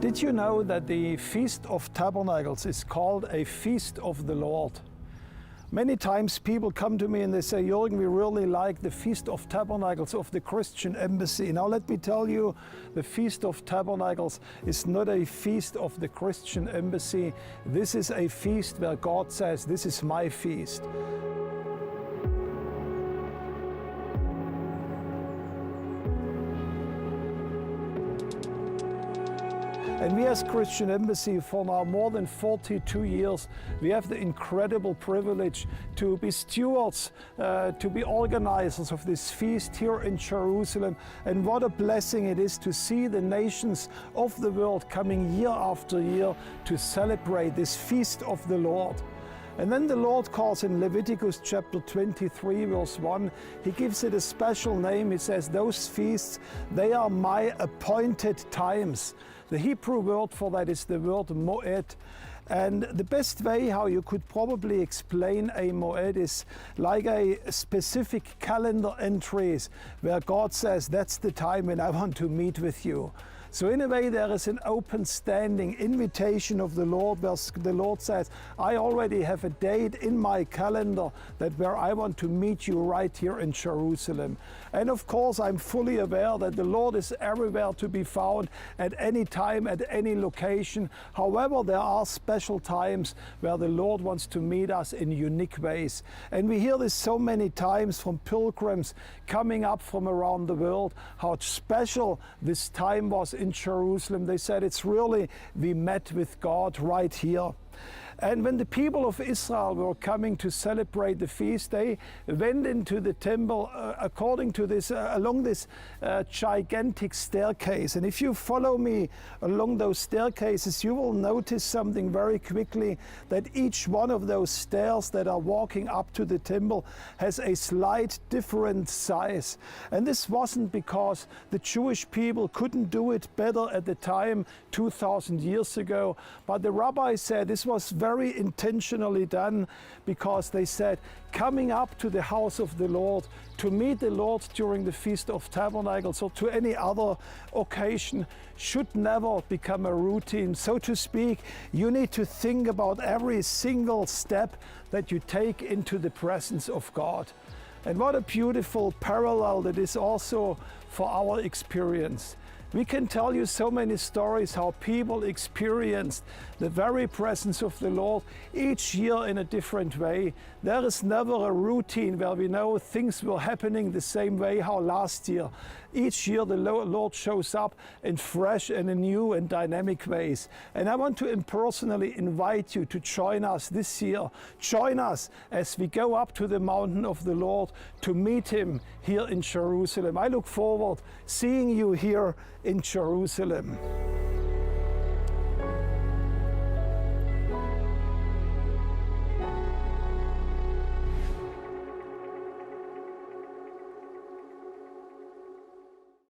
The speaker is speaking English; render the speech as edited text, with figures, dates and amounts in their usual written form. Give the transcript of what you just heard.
Did you know that the Feast of Tabernacles is called a Feast of the Lord? Many times people come to me and they say, Jürgen, we really like the Feast of Tabernacles of the Christian Embassy. Now let me tell you, the Feast of Tabernacles is not a feast of the Christian Embassy. This is a feast where God says, this is my feast. And we as Christian Embassy for now more than 42 years, we have the incredible privilege to be stewards, to be organizers of this feast here in Jerusalem. And what a blessing it is to see the nations of the world coming year after year to celebrate this feast of the Lord. And then the Lord calls in Leviticus chapter 23 verse 1, He gives it a special name. He says, those feasts, they are my appointed times. The Hebrew word for that is the word Moed. And the best way how you could probably explain a Moed is like a specific calendar entries where God says, that's the time when I want to meet with you. So in a way there is an open standing invitation of the Lord where the Lord says, I already have a date in my calendar that where I want to meet you right here in Jerusalem. And of course I'm fully aware that the Lord is everywhere to be found at any time, at any location. However, there are special times where the Lord wants to meet us in unique ways. And we hear this so many times from pilgrims coming up from around the world, how special this time was in Jerusalem. They said it's really, we met with God right here. And when the people of Israel were coming to celebrate the feast, they went into the temple according to this, along this gigantic staircase. And if you follow me along those staircases, you will notice something very quickly, that each one of those stairs that are walking up to the temple has a slight different size. And this wasn't because the Jewish people couldn't do it better at the time 2,000 years ago, but the rabbis said this was very intentionally done because they said coming up to the house of the Lord to meet the Lord during the Feast of Tabernacles or to any other occasion should never become a routine. So to speak, you need to think about every single step that you take into the presence of God. And what a beautiful parallel that is also for our experience. We can tell you so many stories how people experienced the very presence of the Lord each year in a different way. There is never a routine where we know things were happening the same way how last year. Each year the Lord shows up in fresh and in new and dynamic ways. And I want to personally invite you to join us this year. Join us as we go up to the mountain of the Lord to meet Him here in Jerusalem. I look forward seeing you here in Jerusalem.